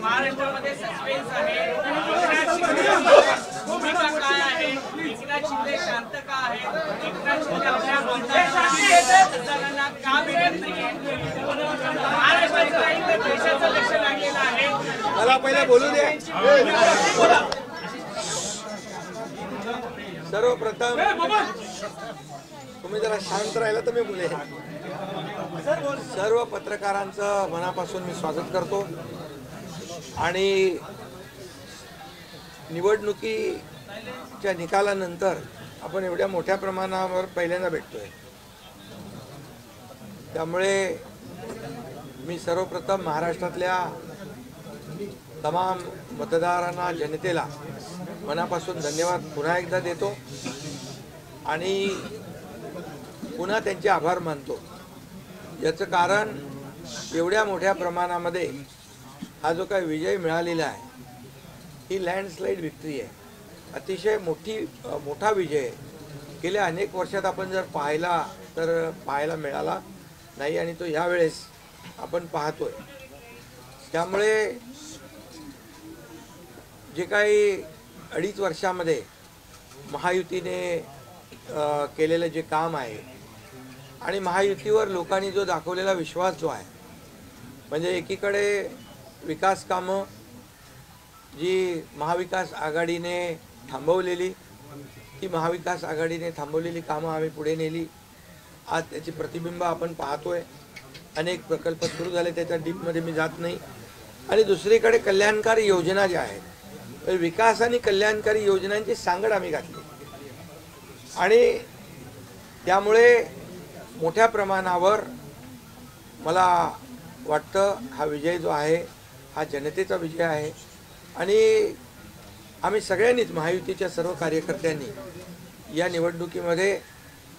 महाराष्ट्रामध्ये सस्पेन्स आहे, भूमिका काय आहे, एकनाथ शिंदे शांत का आहे, एकनाथ शिंदे आपल्या आमदारांना का भेटत नाहीये, महाराष्ट्राचं नाही तर देशाचं लक्ष लागलेलं आहे. मला पहिला बोलू दे. सर्वप्रथम तुम्ही जरा शांत राहिला तर मी बोले. सर्व पत्रकारांचं मनापासून मी स्वागत करतो आणि निवडणुकीच्या निकालानंतर आपण एवढ्या मोठ्या प्रमाणावर पहिल्यांदा भेटतोय. त्यामुळे मी सर्वप्रथम महाराष्ट्रातल्या तमाम मतदारांना, जनतेला मनापासून धन्यवाद पुन्हा एकदा देतो आणि पुन्हा त्यांचे आभार मानतो. याचं कारण एवढ्या मोठ्या प्रमाणामध्ये हा जो काही विजय मिळालेला आहे ही लँडस्लाईड विक्ट्री आहे. अतिशय मोठा विजय आहे. गेल्या अनेक वर्षात आपण जर पाहायला मिळाला नाही आणि तो यावेळेस आपण पाहतोय. त्यामुळे जे काही 2.5 वर्षामध्ये महायुतीने केलेलं जे काम आहे आणि महायुतीवर लोकांनी जो दाखवलेला विश्वास जो आहे, म्हणजे एकीकडे विकास कामं जी महाविकास आघाडीने थांबवलेली, ती महाविकास आघाडीने थांबवलेली कामं आम्ही पुढे नेली. आज त्याची प्रतिबिंब आपण पाहतोय. अनेक प्रकल्प सुरू झाले, त्याच्या डीपमध्ये मी जात नाही. आणि दुसरीकडे कल्याणकारी योजना ज्या आहेत, विकास आणि कल्याणकारी योजनांची सांगड आम्ही घातली आणि त्यामुळे मोठ्या प्रमाणावर मला वाटतं हा विजय जो आहे हा जनतेचा विजय आहे. आणि आम्ही सगळ्यांनीच, महायुतीच्या सर्व कार्यकर्त्यांनी या निवडणुकीमध्ये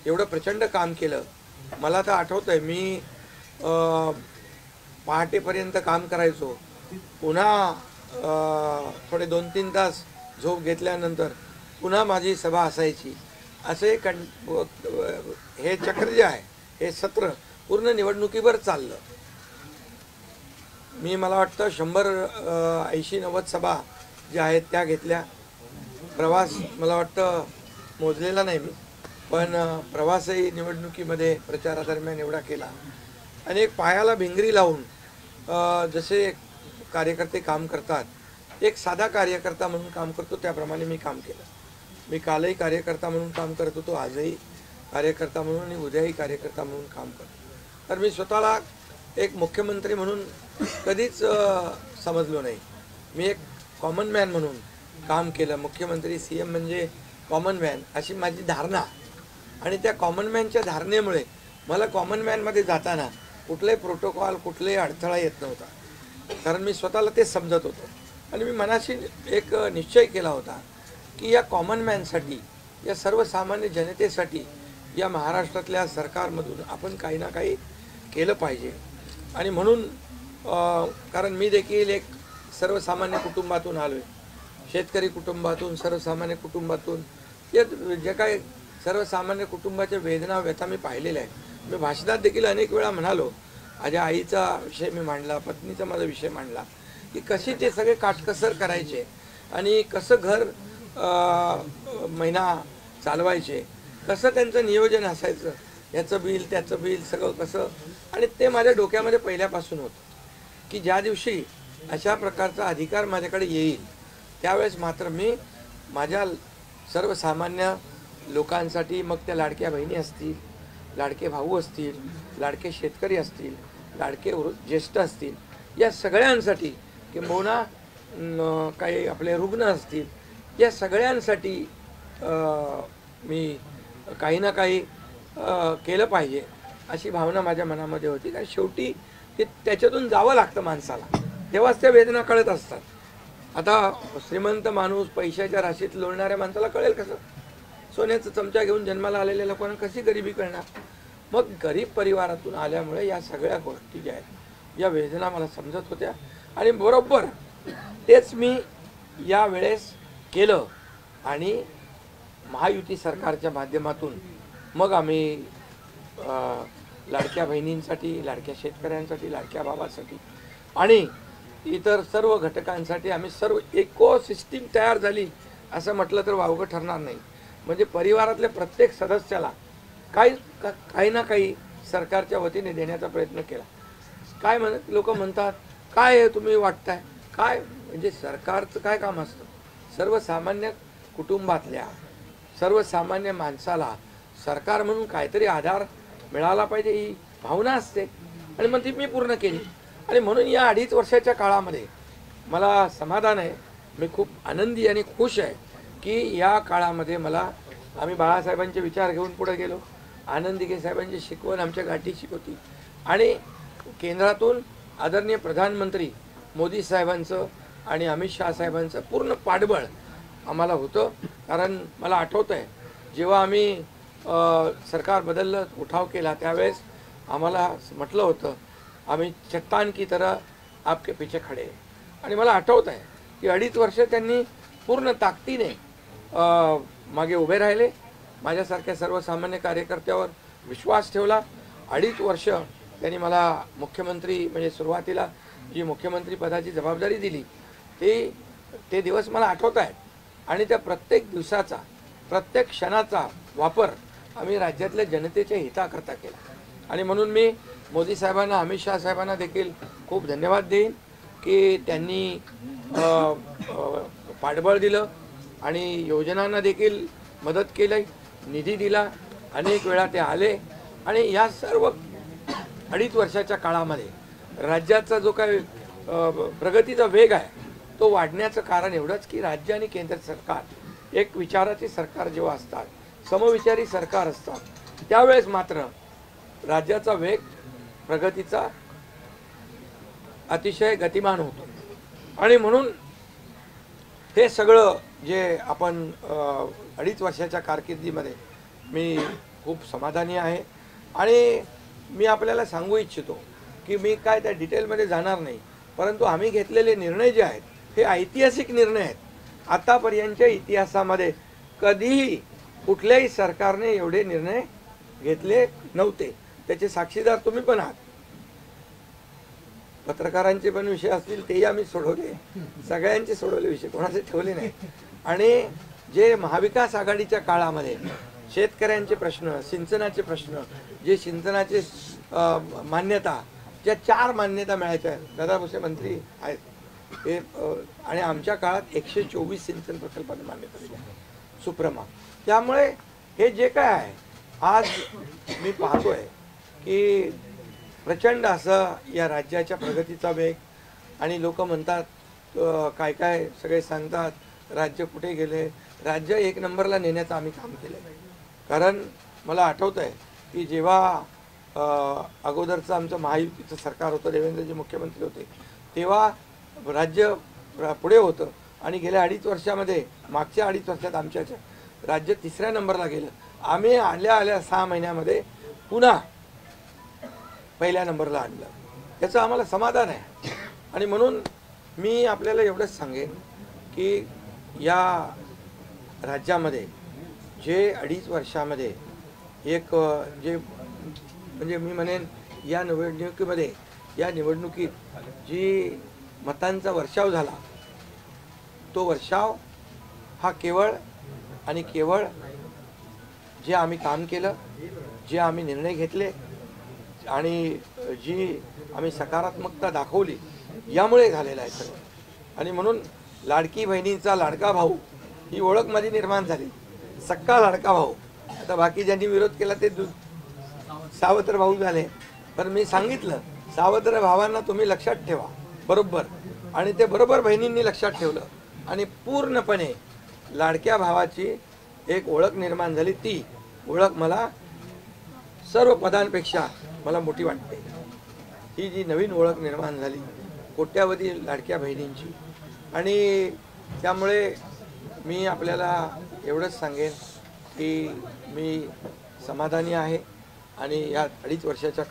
एवढं प्रचंड काम केलं. मला तर आठवतंय मी पहाटेपर्यंत काम करायचो. पुन्हा थोडे 2-3 तास झोप घेतल्यानंतर पुन्हा माझी सभा असायची. असे हे चक्र जे आहे, हे सत्र पूर्ण निवडणुकीवर चाललं. मी मला वाटतं 180-90 सभा ज्या आहेत त्या घेतल्या. प्रवास मला वाटतं मोजलेला नाही मी, पण प्रवासही निवडणुकीमध्ये प्रचारादरम्यान एवढा केला. आणि एक पायाला भिंगरी लावून जसे कार्यकर्ते काम करतात, एक साधा कार्यकर्ता म्हणून काम करतो त्याप्रमाणे मी काम केलं. मी कालही कार्यकर्ता म्हणून काम करत होतो, आजही कार्यकर्ता म्हणून आणि उद्याही कार्यकर्ता म्हणून काम करतो. तर मी स्वतःला एक मुख्यमंत्री म्हणून कधीच समजलो नाही. मी एक कॉमन मॅन म्हणून काम केलं. मुख्यमंत्री, CM म्हणजे कॉमन मॅन अशी माझी धारणा. आणि त्या कॉमन मॅनच्या धारणेमुळे मला कॉमन मॅनमध्ये जाताना कुठलाही प्रोटोकॉल, कुठलाही अडथळा येत नव्हता. कारण मी स्वतःला ते समजत होतो आणि मी मनाशी एक निश्चय केला होता की या कॉमन मॅनसाठी, या सर्वसामान्य जनतेसाठी या महाराष्ट्रातल्या सरकारमधून आपण काही ना काही केलं पाहिजे. आणि म्हणून कारण मी देखील एक सर्वसामान्य कुटुंबातून आलो आहे, शेतकरी कुटुंबातून, सर्वसामान्य कुटुंबातून. या जे काही सर्वसामान्य कुटुंबाच्या वेदना, व्यथा मी पाहिलेल्या आहेत. मी भाषणात देखील अनेक वेळा म्हणालो, माझ्या आईचा विषय मी मांडला, पत्नीचा माझा विषय मांडला की कशी ते सगळे काटकसर करायचे आणि कसं घर महिना चालवायचे, कसं त्यांचं नियोजन असायचं, याचं बिल त्याचं बिल सगळं कसं. आणि ते माझ्या डोक्यामध्ये पहिल्यापासून होतं की ज्या दिवशी अशा प्रकारचा अधिकार माझ्याकडे येईल त्यावेळेस मात्र मी माझ्या सर्वसामान्य लोकांसाठी, मग त्या लाडक्या बहिणी असतील, लाडके भाऊ असतील, लाडके शेतकरी असतील, लाडके ज्येष्ठ असतील, या सगळ्यांसाठी, किंबहुना काही आपले रुग्ण असतील, या सगळ्यांसाठी मी काही ना काही केलं पाहिजे अशी भावना माझ्या मनामध्ये होती. कारण शेवटी ते त्याच्यातून जावं लागतं माणसाला, तेव्हाच त्या वेदना कळत असतात. आता श्रीमंत माणूस, पैशाच्या राशीत लोळणाऱ्या माणसाला कळेल कसं? सोन्याचा चमचा घेऊन जन्माला आलेल्या लोकांना कशी गरिबी कळणार? मग गरीब परिवारातून आल्यामुळे या सगळ्या गोष्टी ज्या आहेत, या वेदना मला समजत होत्या आणि बरोबर तेच मी या वेळेस केलं. आणि महायुती सरकारच्या माध्यमातून मग आम्ही लाडक्या बहिणींसाठी, लाडक्या शेतकऱ्यांसाठी, लाडक्या बाबासाठी आणि इतर सर्व घटकांसाठी आम्ही सर्व इको सिस्टीम तयार झाली असं म्हटलं तर वावगं ठरणार नाही. म्हणजे परिवारातल्या प्रत्येक सदस्याला काही ना काही सरकारच्या वतीने देण्याचा प्रयत्न केला. काय लोक म्हणतात काय आहे तुम्ही वाटताय काय, म्हणजे सरकारचं काय काम असतं, सर्वसामान्य कुटुंबातल्या सर्वसामान्य माणसाला सरकार म्हणून काहीतरी आधार मिळाला पाहिजे ही भावना असते आणि मग ती मी पूर्ण केली. आणि म्हणून या 2.5 वर्षाच्या काळामध्ये मला समाधान आहे, मी खूप आनंदी आणि खुश आहे की या काळामध्ये आम्ही बाळासाहेबांचे विचार घेऊन पुढे गेलो. आनंद दिघे साहेबांची शिकवण आमच्या गाठीशी होती आणि केंद्रातून आदरणीय प्रधानमंत्री मोदी साहेबांचं आणि अमित शहा साहेबांचं पूर्ण पाठबळ आम्हाला होतं. कारण मला आठवतं आहे जेव्हा आम्ही सरकार बदललं उठाव केला त्यावेळेस आम्हाला म्हटलं होतं आम्ही चट्टान की तरह आपके पीछे खडे. आणि मला आठवत आहे की 2.5 वर्ष त्यांनी पूर्ण ताकदीने मागे उभे राहिले, माझ्यासारख्या सर्वसामान्य कार्यकर्त्यावर विश्वास ठेवला. 2.5 वर्ष त्यांनी मला मुख्यमंत्री म्हणजे सुरुवातीला जी मुख्यमंत्री पदाची जबाबदारी दिली ते दिवस मला आठवत आहेत. आणि त्या प्रत्येक दिवसाचा प्रत्येक क्षणाचा वापर आम्ही राज्यातल्या जनतेच्या हिताकरता केला. आणि म्हणून मी मोदी साहेबांना अमित शहा साहेबांना देखील खूप धन्यवाद देईन की त्यांनी पाठबळ दिलं आणि योजनांना देखील मदत केली, निधी दिला, अनेक वेळा ते आले. आणि या सर्व 2.5 वर्षाच्या काळामध्ये राज्याचा जो काही प्रगतीचा वेग आहे तो वाढण्याचं कारण एवढंच की राज्य आणि केंद्र सरकार एक विचाराचे सरकार जेव्हा असतात, समविचारी सरकार असतात त्यावेळेस मात्र राज्याचा वेग प्रगतीचा अतिशय गतिमान होतो. आणि म्हणून हे सगळं जे आपण 2.5 वर्षाच्या कारकिर्दीमध्ये मी खूप समाधानी आहे. आणि मी आपल्याला सांगू इच्छितो की मी काय त्या डिटेलमध्ये जाणार नाही, परंतु आम्ही घेतलेले निर्णय जे आहेत हे ऐतिहासिक निर्णय आहेत. आतापर्यंतच्या इतिहासामध्ये कधीही कुठल्याही सरकारने एवढे निर्णय घेतले नव्हते. त्याचे साक्षीदार तुम्ही पण आहात. पत्रकारांचे पण विषय असतील तेही आम्ही सोडवले, सगळ्यांचे सोडवले विषय, कोणाचे ठेवले नाही. आणि जे महाविकास आघाडीच्या काळामध्ये शेतकऱ्यांचे प्रश्न, सिंचनाचे प्रश्न, जे सिंचनाचे मान्यता ज्या 4 मान्यता मिळायच्या दादा भुसे मंत्री आहेत हे, आणि आमच्या काळात 124 सिंचन प्रकल्पांना मान्यता दिली सुप्रमा. त्यामुळे हे जे काय आहे आज मी पाहतोय की प्रचंड असं या राज्याच्या प्रगतीचा वेग. आणि लोक म्हणतात काय काय सगळे सांगतात राज्य कुठे गेले, राज्य 1 नंबरला नेण्याचं आम्ही काम केलं. कारण मला आठवतं आहे की जेव्हा अगोदरचं आमचं महायुतीचं सरकार होतं, देवेंद्रजी मुख्यमंत्री होते, तेव्हा राज्य पुढे होतं. आणि गेल्या 2.5 वर्षामध्ये मागच्या 2.5 वर्षात आमच्या राज्य 3ऱ्या नंबरला गेलं. आम्ही आल्या 6 महिन्यामध्ये पुन्हा 1ल्या नंबरला आणलं. याचं आम्हाला समाधान आहे. आणि म्हणून मी आपल्याला एवढंच सांगेन की या राज्यामध्ये जे 2.5 वर्षामध्ये एक जे म्हणजे मी म्हणेन या निवडणुकीत जी मतांचा वर्षाव झाला तो वर्षाव हा केवळ आणि केवळ जे आम्ही काम केलं, जे आम्ही निर्णय घेतले आणि जी आम्ही सकारात्मकता दाखवली यामुळे झालेला आहे सगळं. आणि म्हणून लाडकी बहिणीचा लाडका भाऊ ही ओळख माझी निर्माण झाली, सक्का लाडका भाऊ. आता बाकी ज्यांनी विरोध केला ते सावत्र भाऊ झाले, पण मी सांगितलं सावत्र भावांना तुम्ही लक्षात ठेवा बरोबर. आणि ते बरोबर बहिणींनी लक्षात ठेवलं आणि पूर्णपणे लाडक्या भावाची एक ओळख निर्माण झाली. ती ओळख मला सर्व पदांपेक्षा मला मोठी वाटते. ही जी नवीन ओळख निर्माण झाली कोट्यावधी लाडक्या बहिणींची. आणि त्यामुळे मी आपल्याला एवढंच सांगेन की मी समाधानी आहे आणि या 2.5 वर्षाच्या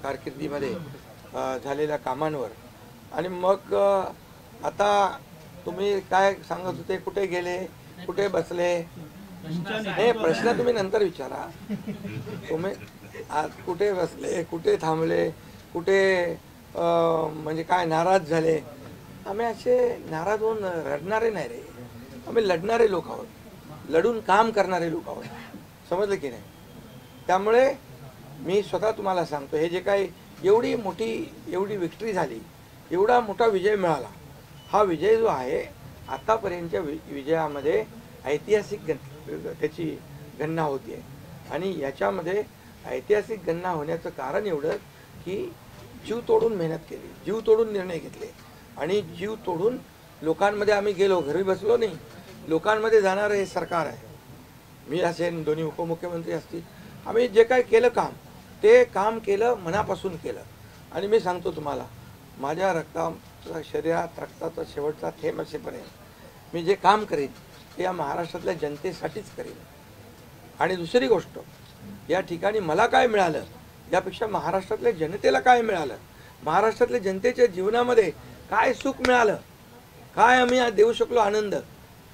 कारकिर्दीमध्ये झालेल्या कामांवर. आणि मग आता तुम्ही काय सांगत होते, कुठे गेले, कुठे बसले, हे प्रश्न तुम्ही नंतर विचारा. तुम्ही आज कुठे बसले, कुठे थांबले, कुठे म्हणजे काय नाराज झाले, आम्ही असे नाराज होऊन रडणारे नाही रे, आम्ही लढणारे लोक आहोत, लढून काम करणारे लोक आहोत, समजलं की नाही. त्यामुळे मी स्वतः तुम्हाला सांगतो, हे जे काही एवढी मोठी एवढी विक्ट्री झाली, एवढा मोठा विजय मिळाला, हा विजय जो आहे आतापर्यंतच्या विजयामध्ये ऐतिहासिक त्याची गणना होती आहे. आणि याच्यामध्ये ऐतिहासिक गणना होण्याचं कारण एवढं की जीव तोडून मेहनत केली, जीव तोडून निर्णय घेतले आणि जीव तोडून लोकांमध्ये आम्ही गेलो, घरी बसलो नाही, लोकांमध्ये जाणारं हे सरकार आहे. मी असेल, दोन्ही उपमुख्यमंत्री असतील, आम्ही जे काय केलं काम, ते काम केलं, मनापासून केलं. आणि मी सांगतो तुम्हाला, माझ्या शरीरात रक्ताचा शेवटचा थेंब असेपर्यंत मी जे काम करेन ते या महाराष्ट्रातल्या जनतेसाठीच करेन. आणि दुसरी गोष्ट, या ठिकाणी मला काय मिळालं यापेक्षा महाराष्ट्रातल्या जनतेला काय मिळालं, महाराष्ट्रातल्या जनतेच्या जीवनामध्ये काय सुख मिळालं, काय आम्ही आज देऊ शकलो आनंद,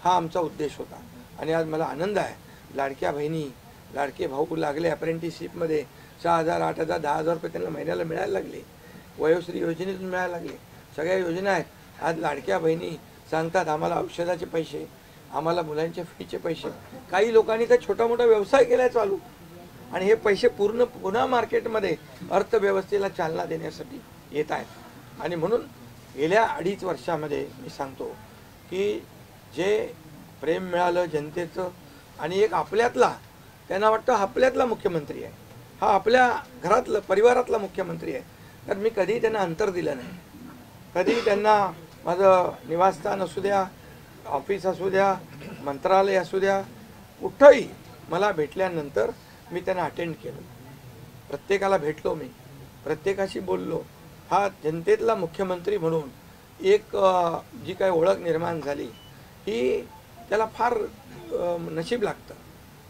हा आमचा उद्देश होता. आणि आज मला आनंद आहे, लाडक्या बहिणी लाडके भाऊ लागले अप्रेंटिसशिपमध्ये, 6,000 8,000 10,000 रुपये त्यांना महिन्याला मिळायला लागले, वयोश्री योजनेतून मिळायला लागले, सगळ्या योजना आहेत. आज लाडक्या बहिणी सांगतात आम्हाला औषधाचे पैसे, आम्हाला मुलांच्या फीचे पैसे. काही लोकांनी तर छोटा मोठा व्यवसाय केलाय चालू, आणि हे पैसे पुन्हा मार्केटमध्ये अर्थव्यवस्थेला चालना देण्यासाठी येत आहेत. आणि म्हणून गेल्या 2.5 वर्षामध्ये मी सांगतो की जे प्रेम मिळालं जनतेचं, आणि एक आपल्यातला, त्यांना वाटतं आपल्यातला मुख्यमंत्री आहे, हा आपल्या घरातला परिवारातला मुख्यमंत्री आहे. तर मी कधीही त्यांना अंतर दिलं नाही, कधीही त्यांना माझं निवासस्थान असू द्या, ऑफिस असू द्या, मंत्रालय असू द्या, कुठंही मला भेटल्यानंतर मी त्यांना अटेंड केलं, प्रत्येकाला भेटलो, मी प्रत्येकाशी बोललो. हा जनतेतला मुख्यमंत्री म्हणून एक जी काही ओळख निर्माण झाली ही त्याला फार नशीब लागतं.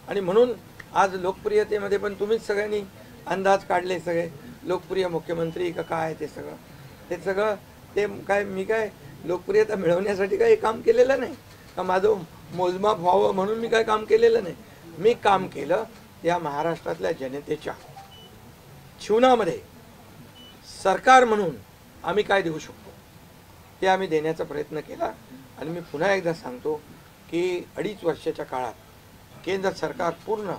आणि म्हणून आज लोकप्रियतेमध्ये पण तुम्हीच सगळ्यांनी अंदाज काढले, सगळे लोकप्रिय मुख्यमंत्री का काय, ते सगळं ते काय, मी काय लोकप्रियता मिळवण्यासाठी काही काम केलेलं नाही का, माझं मोजमाप व्हावं म्हणून मी काय काम केलेलं नाही. मी काम केलं या महाराष्ट्रातल्या जनतेच्या जीवनामध्ये सरकार म्हणून आम्ही काय देऊ शकतो ते आम्ही देण्याचा प्रयत्न केला. आणि मी पुन्हा एकदा सांगतो की 2.5 वर्षाच्या काळात केंद्र सरकार पूर्ण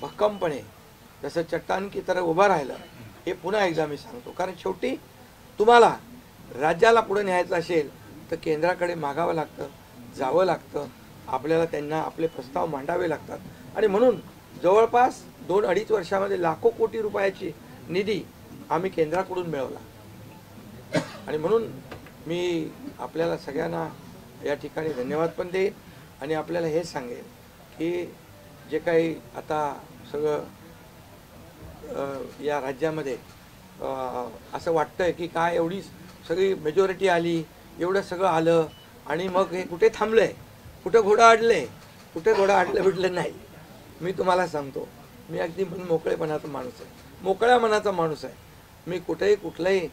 भक्कमपणे जसं चट्टान की तरह उभं राहिलं, हे पुन्हा एकदा मी सांगतो. कारण शेवटी तुम्हाला राज्याला पुढे न्यायचं असेल तर केंद्राकडे मागावं लागतं, जावं लागतं, आपल्याला त्यांना आपले प्रस्ताव मांडावे लागतात. आणि म्हणून जवळपास 2-2.5 वर्षामध्ये लाखो कोटी रुपयाची निधी आम्ही केंद्राकडून मिळवला. आणि म्हणून मी आपल्याला सगळ्यांना या ठिकाणी धन्यवाद पण देईन आणि आपल्याला हे सांगेन की जे काही आता सगळं या राज्यामध्ये असं वाटतंय की काय एवढी सगळी मेजॉरिटी आली, एवढं सगळं आलं आणि मग हे कुठे थांबलंय, कुठं घोडा अडले, कुठे घोडा अडलं भेटलं नाही. मी तुम्हाला सांगतो, मी अगदी मोकळेपणाचा माणूस आहे, मोकळ्या मनाचा माणूस आहे. मी कुठेही कुठलंही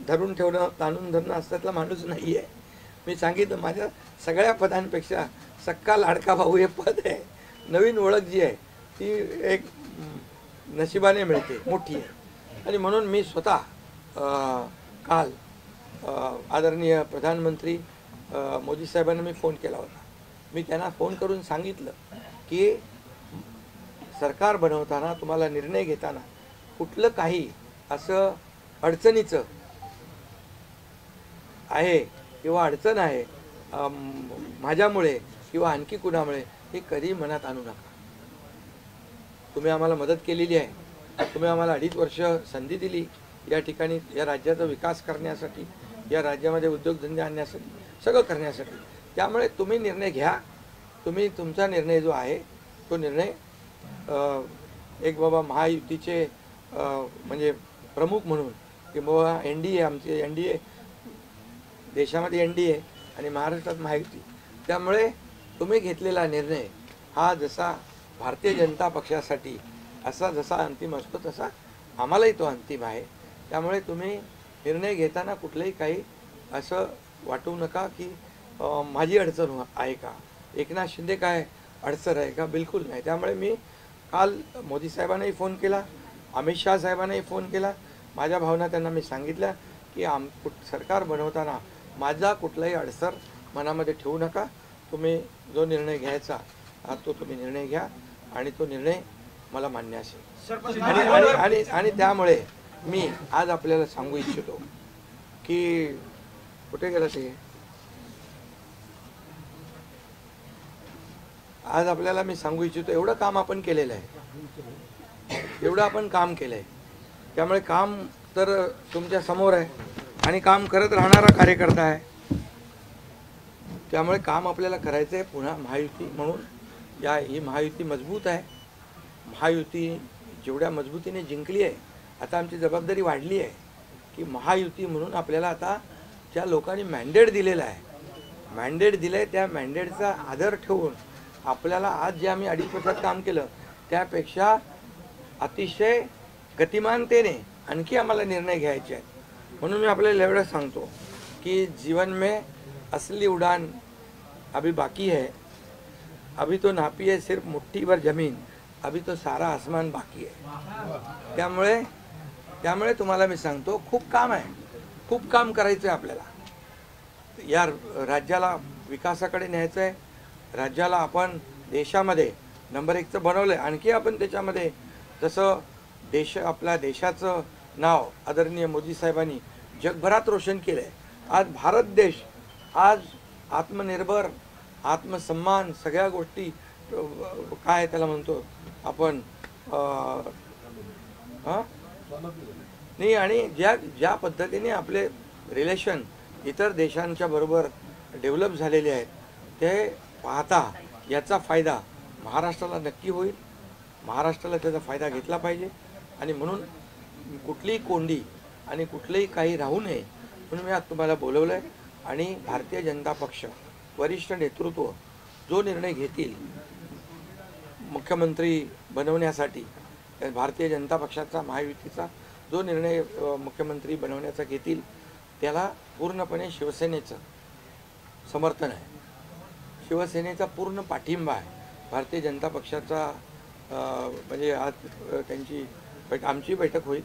धरून ठेवणं, ताणून धरणं असल्यातला माणूस नाही आहे. मी सांगितलं, माझ्या सगळ्या पदांपेक्षा सक्का लाडका भाऊ हे पद आहे. नवीन ओळख जी आहे ती एक नशिबाने मिळते, मोठी आहे. आणि म्हणून मी स्वतः काल आदरणीय प्रधानमंत्री मोदी साहेबांना मी फोन केला होता. मी त्यांना फोन करून सांगितलं की सरकार बनवताना, तुम्हाला निर्णय घेताना कुठलं काही असं अडचणीचं आहे किंवा अडचण आहे माझ्यामुळे किंवा आणखी कुणामुळे, हे कधी मनात आणू नका. तुम्ही आम्हाला मदत केलेली आहे, तुम्ही आम्हाला 2.5 वर्ष संधी दिली या ठिकाणी या राज्याचा विकास करण्यासाठी, या राज्यामध्ये उद्योगधंदे आणण्यासाठी, सगळं करण्यासाठी. त्यामुळे तुम्ही निर्णय घ्या, तुम्ही तुमचा निर्णय जो आहे तो निर्णय एक बाबा महायुतीचे म्हणजे प्रमुख म्हणून की बाबा NDA, आमचे NDA, देशामध्ये NDA आणि महाराष्ट्रात महायुती. त्यामुळे तुम्ही घेतलेला निर्णय हा जसा भारतीय जनता पक्षासाठी असा जसा अंतिम असतो तसा आम्हालाही तो अंतिम आहे. त्यामुळे तुम्ही निर्णय घेताना कुठलंही काही असं वाटू नका की माझी अडचण आहे का, एकनाथ शिंदे काय अडचण आहे का, बिलकुल नाही. त्यामुळे मी काल मोदी साहेबांनाही फोन केला, अमित शाह साहेबांनाही फोन केला. माझ्या भावना त्यांना मी सांगितल्या की की सरकार बनवताना माझा कुठलाही अडसर मनामध्ये ठेवू नका. तुम्ही जो निर्णय घ्यायचा तो तुम्ही निर्णय घ्या आणि तो निर्णय मला मान्य असेल. आणि त्यामुळे मी आज आपल्याला सांगू इच्छितो की कुठे गेलं ते, आज आपल्याला मी सांगू इच्छितो एवढं काम आपण केलेलं आहे, एवढं आपण काम केलं आहे. त्यामुळे काम तर तुमच्या समोर आहे आणि काम करत राहणारा कार्यकर्ता आहे. त्यामुळे काम आपल्याला करायचं आहे. पुन्हा महायुती म्हणून ही महायुती मजबूत आहे. महायुती जेवढ्या मजबूतीने जिंकली आहे, आता आमची जबाबदारी वाढली आहे की महायुती म्हणून आपल्याला आता ज्या लोकांनी मॅन्डेट दिलेला आहे, मॅन्डेट दिलं आहे, त्या मॅन्डेटचा आदर ठेवून आपल्याला आज जे आम्ही 2.5 वर्षात काम केलं त्यापेक्षा अतिशय गतिमानतेने आणखी आम्हाला निर्णय घ्यायचे आहेत. म्हणून मी आपल्याला एवढं सांगतो कि जीवन में असली उड़ान अभी बाकी है, अभी तो नापी है सिर्फ मुट्ठी भर जमीन, अभी तो सारा आसमान बाकी है. त्यामुळे तुम्हाला मी सांगतो खूप काम आहे, खूप काम करायचं आहे आपल्याला. या राज्याला विकासाकडे न्यायचं आहे. राज्याला आपण देशामध्ये नंबर 1चं बनवलं आहे. आणखी आपण त्याच्यामध्ये जसं आपल्या देशाचं नाव आदरणीय मोदी साहेबांनी जगभरात रोशन केलं आहे. आज भारत देश आज आत्मनिर्भर, आत्मसन्मान सगळ्या गोष्टी काय त्याला म्हणतो आपण नाही. आणि ज्या पद्धतीने आपले रिलेशन इतर देशांच्या बरोबर डेव्हलप झालेले आहेत ते पाहता याचा फायदा महाराष्ट्राला नक्की होईल. महाराष्ट्राला त्याचा फायदा घेतला पाहिजे आणि म्हणून कुठलीही कोंडी आणि कुठलेही काही राहू नये म्हणून मी आज तुम्हाला बोलवलं आहे. आणि भारतीय जनता पक्ष वरिष्ठ नेतृत्व जो निर्णय घेतील मुख्यमंत्री बनवण्यासाठी, भारतीय जनता पक्षाचा महायुतीचा जो निर्णय मुख्यमंत्री बनवण्याचा घेतील त्याला पूर्णपणे शिवसेनेचं समर्थन आहे, शिवसेनेचा पूर्ण पाठिंबा आहे. भारतीय जनता पक्षाचा म्हणजे आज आमची बैठक होईल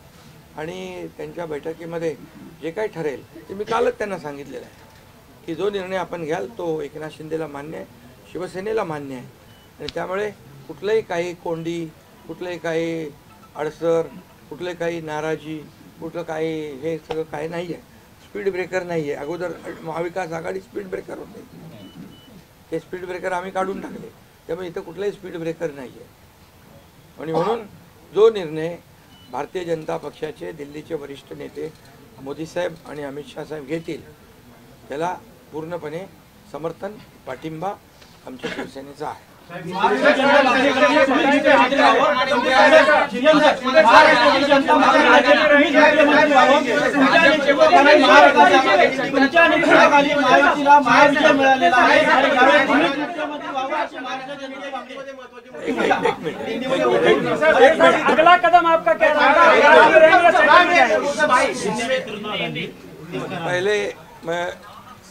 आणि त्यांच्या बैठकीमध्ये जे काही ठरेल ते मी कालच त्यांना सांगितलेलं आहे की जो निर्णय आपण घ्याल तो एकनाथ शिंदेला मान्य आहे, शिवसेनेला मान्य आहे. आणि त्यामुळे कुठलंही काही कोंडी, कुठलंही काही अडसर, कुठले काही नाराजी, कुठलं काही हे सगळं काही नाही आहे. स्पीड ब्रेकर नाही आहे. अगोदर महाविकास आघाडी स्पीड ब्रेकर होते, ते स्पीड ब्रेकर आम्ही काढून टाकले. त्यामुळे इथं कुठलाही स्पीड ब्रेकर नाही आहे. आणि म्हणून जो निर्णय भारतीय जनता पक्षाचे दिल्लीचे वरिष्ठ नेते मोदी साहेब आणि अमित शाह साहेब घेतील त्याला पूर्णपणे समर्थन, पाठिंबा आमच्या शिवसेनेचा आहे. अगला कदम आपका क्या पहले मैं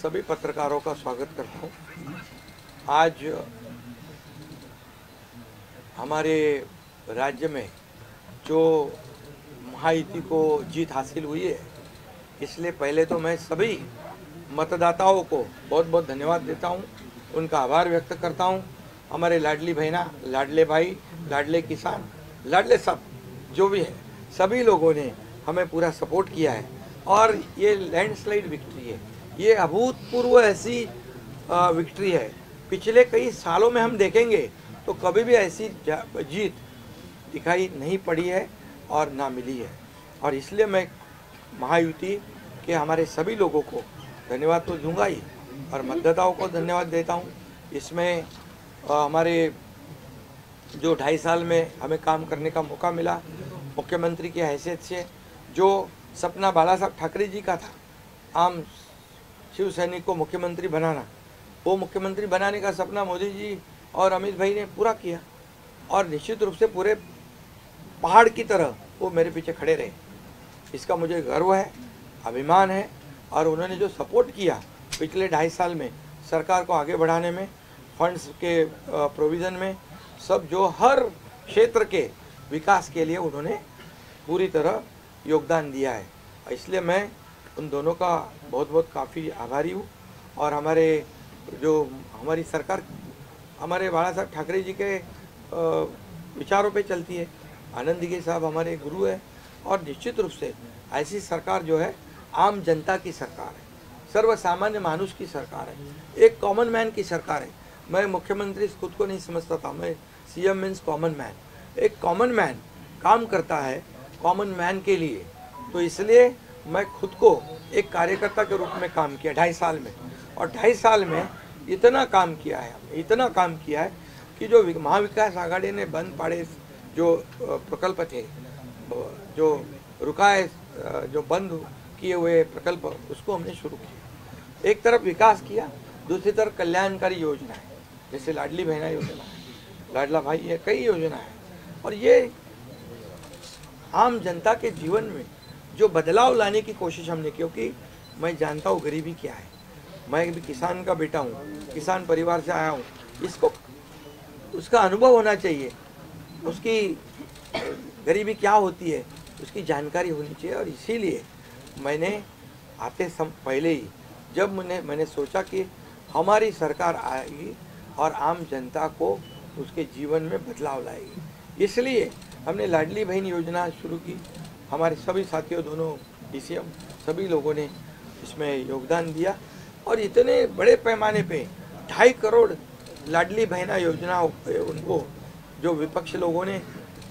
सभी पत्रकारों का स्वागत करता हूँ. आज हमारे राज्य में जो महायुति को जीत हासिल हुई है, इसलिए पहले तो मैं सभी मतदाताओं को बहुत बहुत धन्यवाद देता हूँ, उनका आभार व्यक्त करता हूँ. हमारे लाडली बहना, लाडले भाई, लाडले किसान, लाडले सब जो भी है, सभी लोगों ने हमें पूरा सपोर्ट किया है और ये लैंडस्लाइड विक्ट्री है. ये अभूतपूर्व ऐसी विक्ट्री है. पिछले कई सालों में हम देखेंगे तो कभी भी ऐसी जीत दिखाई नहीं पड़ी है और ना मिली है. और इसलिए मैं महायुति के हमारे सभी लोगों को धन्यवाद तो दूंगा ही और मतदाताओं को धन्यवाद देता हूँ. इसमें हमारे जो 2.5 साल में हमें काम करने का मौका मिला, मुख्यमंत्री की हैसियत से जो सपना बाला साहब ठाकरे जी का था, आम शिव सैनिक को मुख्यमंत्री बनाना, वो मुख्यमंत्री बनाने का सपना मोदी जी और अमित भाई ने पूरा किया. और निश्चित रूप से पूरे पहाड़ की तरह वो मेरे पीछे खड़े रहे. इसका मुझे गर्व है, अभिमान है. और उन्होंने जो सपोर्ट किया पिछले 2.5 साल में सरकार को आगे बढ़ाने में, फंड्स के प्रोविज़न में, सब जो हर क्षेत्र के विकास के लिए उन्होंने पूरी तरह योगदान दिया है. इसलिए मैं उन दोनों का बहुत बहुत काफ़ी आभारी हूँ। और हमारी सरकार हमारे बाला साहब ठाकरे जी के विचारों पे चलती है। आनंद दिघे साहब हमारे गुरु है और निश्चित रूप से ऐसी सरकार जो है आम जनता की सरकार है, सर्वसामान्य मानुष की सरकार है, एक कॉमन मैन की सरकार है। मैं मुख्यमंत्री खुद को नहीं समझता था, मैं सीएम मीन्स कॉमन मैन। एक कॉमन मैन काम करता है कॉमन मैन के लिए, तो इसलिए मैं खुद को एक कार्यकर्ता के रूप में काम किया 2.5 साल में। और 2.5 साल में इतना काम किया है, इतना काम किया है कि जो महाविकास आघाड़ी ने बंद पाड़े जो प्रकल्प थे, जो रुकाए, जो बंद किए हुए प्रकल्प, उसको हमने शुरू किया। एक तरफ विकास किया, दूसरी तरफ कल्याणकारी योजना है, जैसे लाडली बहना योजना है, लाडला भाई है, कई योजना है। और ये आम जनता के जीवन में जो बदलाव लाने की कोशिश हमने की, क्योंकि मैं जानता हूँ गरीबी क्या है। मैं भी किसान का बेटा हूँ, किसान परिवार से आया हूँ। इसको उसका अनुभव होना चाहिए, उसकी गरीबी क्या होती है उसकी जानकारी होनी चाहिए। और इसीलिए मैंने पहले ही जब मैंने सोचा कि हमारी सरकार आएगी और आम जनता को उसके जीवन में बदलाव लाएगी, इसलिए हमने लाडली बहन योजना शुरू की। हमारे सभी साथियों, दोनों डीसीएम, सभी लोगों ने इसमें योगदान दिया और इतने बड़े पैमाने पे 2.5 करोड़ लाडली बहना योजना उनको जो विपक्ष लोगों ने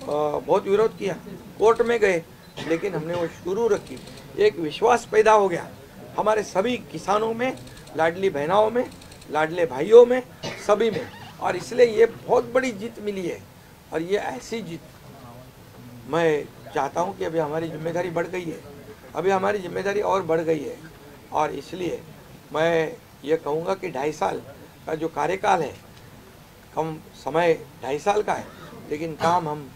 बहुत विरोध किया, कोर्ट में गए, लेकिन हमने वो शुरू रखी। एक विश्वास पैदा हो गया हमारे सभी किसानों में, लाडली बहनाओं में, लाडले भाइयों में, सभी में। और इसलिए ये बहुत बड़ी जीत मिली है। और ये ऐसी जीत मैं चाहता हूँ कि अभी हमारी जिम्मेदारी बढ़ गई है, अभी हमारी जिम्मेदारी और बढ़ गई है। और इसलिए मैं ये कहूँगा कि 2.5 साल का जो कार्यकाल है, कम समय 2.5 साल का है, लेकिन काम हम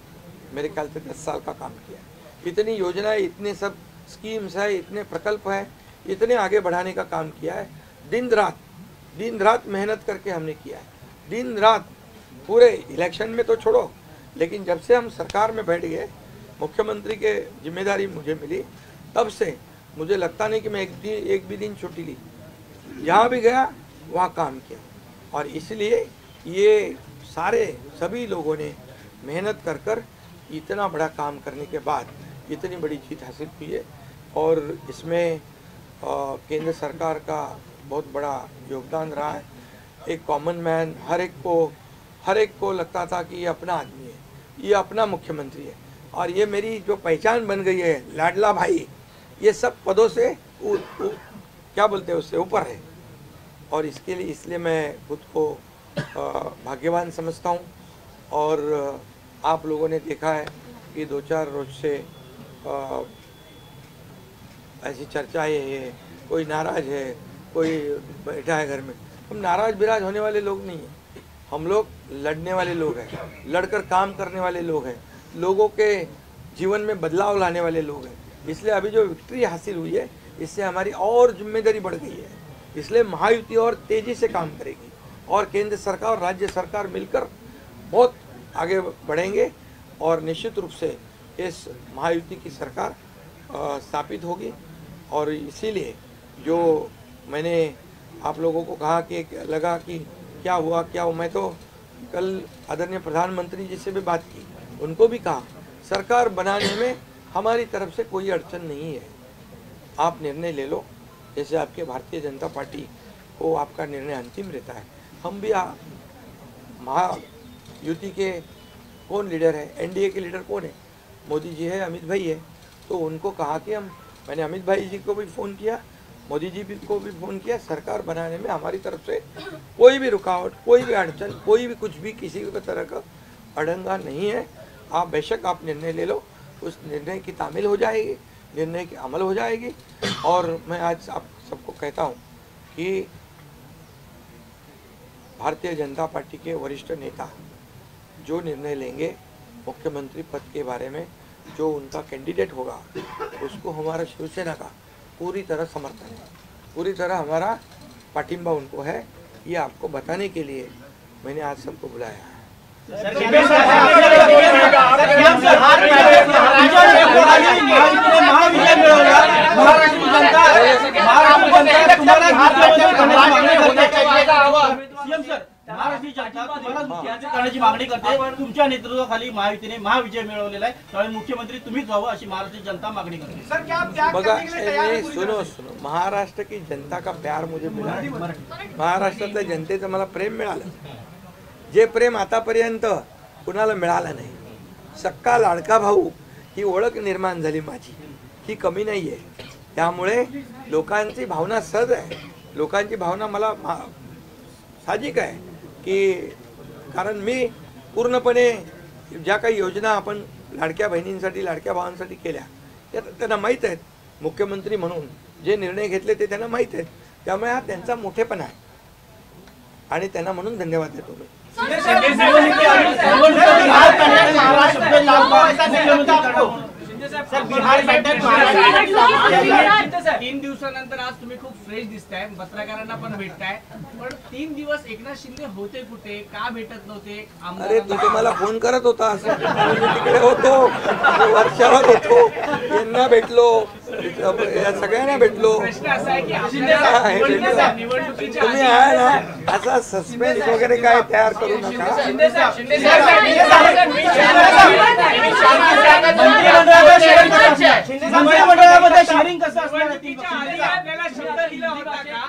मेरे ख्याल से 10 साल का काम किया है। इतनी योजनाएं, इतने सब स्कीम्स है, इतने प्रकल्प हैं, इतने आगे बढ़ाने का काम किया है। दिन रात मेहनत करके हमने किया है, दिन रात। पूरे इलेक्शन में तो छोड़ो, लेकिन जब से हम सरकार में बैठ गए, मुख्यमंत्री के जिम्मेदारी मुझे मिली, तब से मुझे लगता नहीं कि मैं एक भी दिन छुट्टी ली। जहाँ भी गया वहाँ काम किया। और इसलिए ये सभी लोगों ने मेहनत कर इतना बड़ा काम करने के बाद इतनी बड़ी जीत हासिल की है। और इसमें केंद्र सरकार का बहुत बड़ा योगदान रहा है। एक कॉमन मैन, हर एक को लगता था कि ये अपना आदमी है, ये अपना मुख्यमंत्री है। और ये मेरी जो पहचान बन गई है, लाडला भाई, ये सब पदों से क्या बोलते हैं, उससे ऊपर है। और इसलिए मैं खुद को भाग्यवान समझता हूँ। और आप लोगों ने देखा है कि 2-4 रोज से ऐसी चर्चाएं है, कोई नाराज है, कोई बैठा है घर में। हम नाराज बिराज होने वाले लोग नहीं हैं, हम लोग लड़ने वाले लोग हैं, लड़कर काम करने वाले लोग हैं, लोगों के जीवन में बदलाव लाने वाले लोग हैं। इसलिए अभी जो विक्ट्री हासिल हुई है, इससे हमारी और जिम्मेदारी बढ़ गई है। इसलिए महायुति और तेजी से काम करेगी और केंद्र सरकार और राज्य सरकार मिलकर बहुत आगे बढ़ेंगे और निश्चित रूप से इस महायुति की सरकार स्थापित होगी। और इसीलिए जो मैंने आप लोगों को कहा कि लगा कि क्या हुआ, मैं तो कल आदरणीय प्रधानमंत्री जी से भी बात की, उनको भी कहा सरकार बनाने में हमारी तरफ से कोई अड़चन नहीं है, आप निर्णय ले लो। जैसे आपके भारतीय जनता पार्टी को आपका निर्णय अंतिम रहता है, हम भी महायुति के कौन लीडर है, एनडीए के लीडर कौन है, मोदी जी है, अमित भाई है। तो उनको कहा कि मैंने अमित भाई जी को भी फ़ोन किया, मोदी जी को भी फ़ोन किया, सरकार बनाने में हमारी तरफ से कोई भी रुकावट, कोई भी अड़चन, कोई भी कुछ भी किसी भी तरह का अड़ंगा नहीं है। आप बेशक आप निर्णय ले लो, उस निर्णय की तामील हो जाएगी, निर्णय की अमल हो जाएगी। और मैं आज आप सबको कहता हूँ कि भारतीय जनता पार्टी के वरिष्ठ नेता जो निर्णय लेंगे मुख्यमंत्री पद के बारे में, जो उनका कैंडिडेट होगा, उसको हमारा शिवसेना का पूरी तरह समर्थन है, पूरी तरह हमारा पाठिंबा उनको है। ये आपको बताने के लिए मैंने आज सबको बुलाया है। महाविजय मिळवला, महाराष्ट्र करण्याची मागणी करते. तुमच्या नेतृत्वाखाली महायुतीने महाविजय मिळवलेला आहे, त्यामुळे मुख्यमंत्री तुम्हीच व्हावं अशी महाराष्ट्राची जनता मागणी करते. बघा सुनो महाराष्ट्र की जनता का प्यार मुझे मिळाला, महाराष्ट्रातल्या जनतेचं मला प्रेम मिळालं, जे प्रेम आतापर्यंत कुणाला मिळालं नाही. सक्का लाडका भाऊ ही ओळख निर्माण झाली माझी, ही कमी नाही आहे. त्यामुळे लोकांची भावना सहज आहे, लोकांची भावना मला साहजिक आहे की कारण मी पूर्णपणे ज्या काही योजना आपण लाडक्या बहिणींसाठी लाडक्या भावांसाठी केल्या त्या त्यांना माहीत आहेत. मुख्यमंत्री म्हणून जे निर्णय घेतले ते त्यांना माहीत आहेत. त्यामुळे हा त्यांचा मोठेपणा आहे आणि त्यांना म्हणून धन्यवाद देतो मी. तीन दिवसानंतर आज तुम्ही खूप फ्रेश दिसताय, पत्रकारांना पण भेटताय, पण 3 दिवस एकनाथ शिंदे होते कुठे, का भेटत नव्हते? अरे तू मला फोन करत होता, तिकडे होतो, वर्षावर होतो, यांना भेटलो, या सगळ्यांना भेटलो. प्रश्न असा आहे की तुम्ही आहे ना असा सस्पेन्स वगैरे काय तयार करू नका. मंत्रिमंडळामध्ये शेअरिंग कसं असणार? आपल्याला शब्द दिला होता का?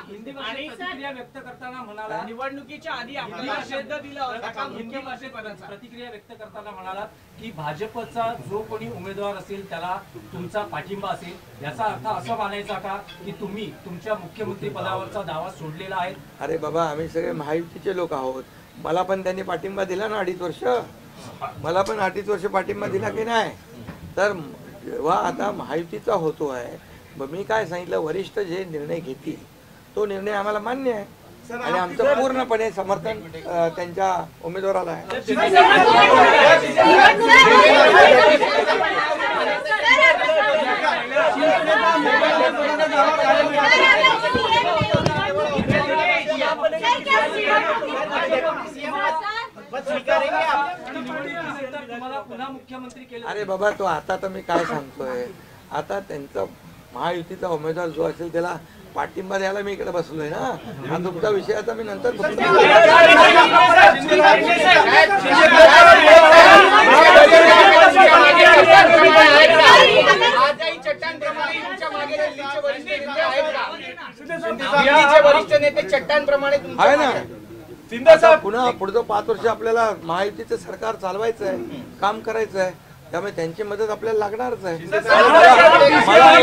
आणि प्रतिक्रिया व्यक्त करताना म्हणाला, निवडणुकीच्या आधी आपल्याला शब्द दिला होता का मुख्यमंत्रीपदाचा? प्रतिक्रिया व्यक्त करताना म्हणाला की भाजपचा जो कोणी उमेदवार असेल त्याला तुमचा पाठिंबा असेल, याचा अर्थ असं मानायचा का की तुम्ही तुमच्या मुख्यमंत्री पदावरचा दावा सोडलेला आहे? अरे बाबा आम्ही सगळे महायुतीचे लोक आहोत, मला पण त्यांनी पाठिंबा दिला ना 2.5 वर्ष, मला पण 2.5 वर्ष पाठिंबा दिला की नाही. तर जेव्हा आता महायुतीचा होतो आहे, मी काय सांगितलं, वरिष्ठ जे निर्णय घेतील तो निर्णय आम्हाला मान्य आहे आणि आमचं पूर्णपणे समर्थन त्यांच्या उमेदवाराला आहे. अरे बाबा तो आता तर मी काय सांगतोय, आता त्यांचा महायुतीचा उमेदवार जो असेल त्याला पाठिंबा द्यायला मी इकडे बसलोय ना. हा तुमचा विषय आता मी नंतर आहे ना. पुन्हा पुढचं 5 वर्ष आपल्याला महायुतीचं सरकार चालवायचं आहे, काम करायचं आहे, त्यामुळे त्यांची मदत आपल्याला लागणारच आहे. मला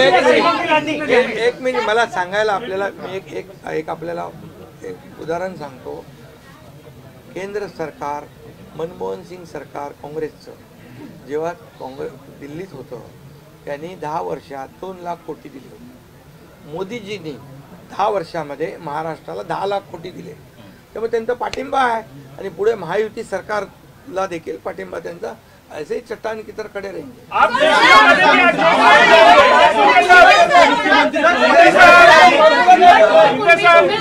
एक मिनिट मला सांगायला आपल्याला मी एक आपल्याला एक उदाहरण सांगतो. केंद्र सरकार मनमोहन सिंग सरकार काँग्रेसचं जेव्हा दिल्लीत होतं त्यांनी 10 वर्षात 2 लाख कोटी दिले होते. मोदीजींनी 10 वर्षामध्ये महाराष्ट्राला 10 लाख कोटी दिले. त्यामुळे त्यांचा पाठिंबा आहे आणि पुढे महायुती सरकारला देखील पाठिंबा त्यांचा ऐसे ही चट्टान की तरह खड़े रहेंगे.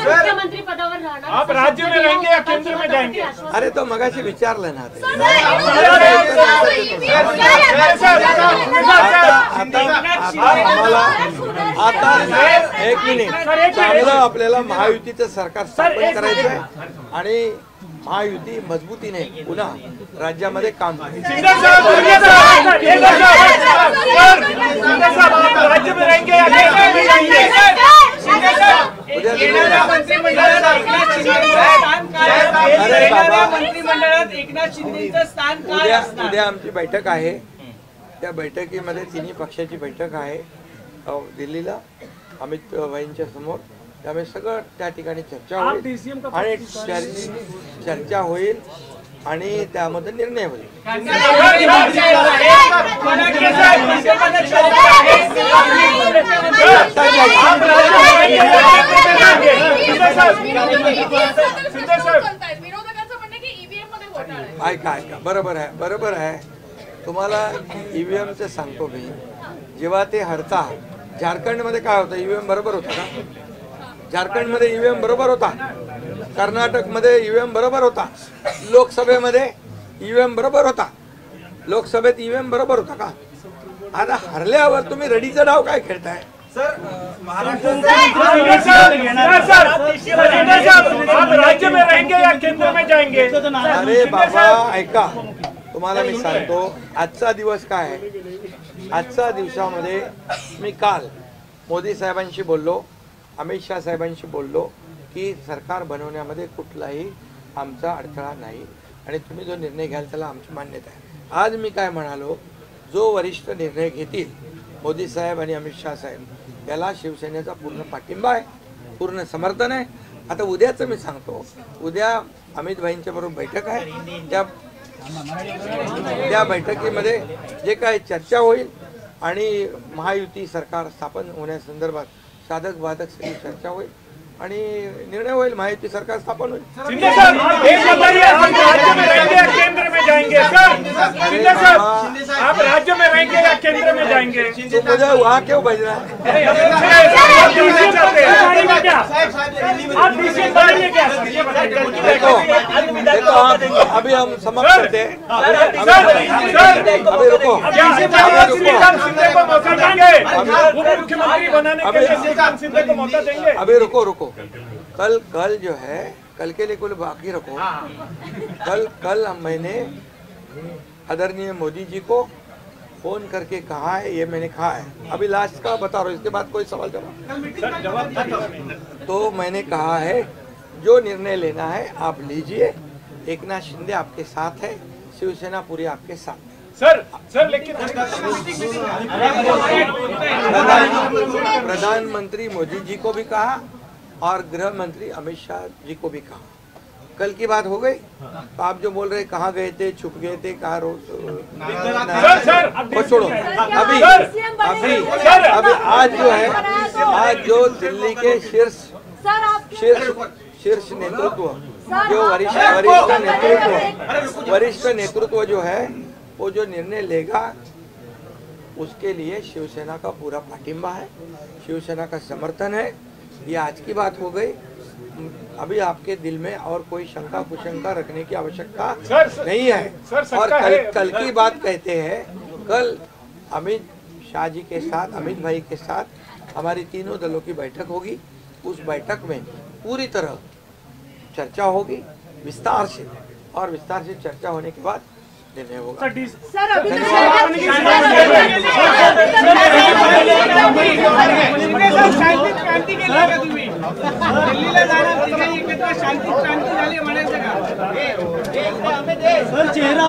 मुख्यमंत्री पदावर राहणार, आप राज्य में रहेंगे या केंद्र में जाएंगे? अरे तो मगाशी विचारलं ना आता 1 मिनिट चांगलं आपल्याला महायुतीचं सरकार स्थापन करायचं आहे आणि महायुती मजबूतीने पुन्हा राज्यामध्ये काम राज्य में रहेंगे या केंद्र में जाएंगे? मंत्रिमंडळात एकनाथ शिंदेचं स्थान काय असणार? उद्या आमची बैठक आहे, त्या बैठकीमध्ये तिन्ही पक्षाची बैठक आहे दिल्लीला अमित भाईंच्या समोर. त्यामुळे सगळं त्या ठिकाणी चर्चा होईल आणि चर्चा होईल आणि त्यामध्ये निर्णय होईल. ऐका बरोबर आहे तुम्हाला ईव्हीएमचं सांगतो मी. जेव्हा ते हरता झारखंडमध्ये काय होतं, ईव्हीएम बरोबर होता का? झारखंडमध्ये ईव्हीएम बरोबर होता, कर्नाटकमध्ये ईव्हीएम बरोबर होता, लोकसभेमध्ये ईव्हीएम बरोबर होता, लोकसभेत ईव्हीएम बरोबर होता का? आता हरल्यावर तुम्ही रडीचा डाव काय खेळताय? आप राज्य में रहेंगे या केंद्र में जाएंगे? अरे बाबा ऐका, तुम्हाला मी सांगतो आजचा दिवस काय आहे. आजच्या दिवसामध्ये मी काल मोदी साहेबांशी बोललो, अमित शाह साहेबांशी बोललो की सरकार बनवण्यामध्ये कुठलाही आमचा अडथळा नाही आणि तुम्ही जो निर्णय घ्याल त्याला आमची मान्यता आहे. आज मी काय म्हणालो, जो वरिष्ठ निर्णय घेतील मोदी साहेब आणि अमित शाह साहेब याला शिवसेनेचा पूर्ण पाठिंबा आहे, पूर्ण समर्थन आहे. आता उद्याचं मी सांगतो, उद्या अमित भाईंच्या बरोबर बैठक आहे. त्या बैठकीमध्ये जे काय चर्चा होईल आणि महायुती सरकार स्थापन होण्यासंदर्भात साधक बाधक सगळी चर्चा होईल आणि निर्णय होईल, महायुती सरकार स्थापन होईल. शिंदे साहब, एक बताइए, आप राज्य में रहेंगे या केंद्र में जाएंगे? सर शिंदे साहब, आप राज्य में रहेंगे या केंद्र में जाएंगे? तो मुझे वहाँ क्यों भेजना है? देखो अभी हम समाप्त करते हैं. अभी रुको, शिंदे को मौका देंगे, उप मुख्यमंत्री बनाने के लिए श्रीकांत शिंदे को मौका देंगे. अभी रुको. कल जो है, कल के लिए कुल बाकी रखो. कल मैंने आदरणीय मोदी जी को फोन करके कहा है, ये मैंने कहा है. अभी लास्ट का बता रहा हूँ, इसके बाद कोई सवाल जवाब. तो मैंने कहा है जो निर्णय लेना है आप लीजिए. एकनाथ शिंदे आपके साथ है, शिवसेना पूरी आपके साथ है. सर लेकिन प्रधानमंत्री मोदी जी को भी कहा और गृह मंत्री अमित शाह जी को भी कहा. कल की बात हो गई. तो आप जो बोल रहे कहाँ गए थे, छुप गए थे, कहाँ वो छोड़ो. अभी आज जो है, आज जो दिल्ली के शीर्ष नेतृत्व, जो वरिष्ठ नेतृत्व जो है, वो जो निर्णय लेगा उसके लिए शिवसेना का पूरा पाठिंबा है, शिवसेना का समर्थन है. ये आज की बात हो गई. अभी आपके दिल में और कोई शंका कुशंका रखने की आवश्यकता नहीं है. और कल की बात कहते हैं, कल अमित शाह जी के साथ, अमित भाई के साथ हमारी तीनों दलों की बैठक होगी. उस बैठक में पूरी तरह चर्चा होगी विस्तार से, और विस्तार से चर्चा होने के बाद निर्णय होगा. सर अभी शांती क्रांती केली का तुम्ही? दिल्लीला जाणार, तिथे एकत्र शांती क्रांती झाली म्हणायचं का?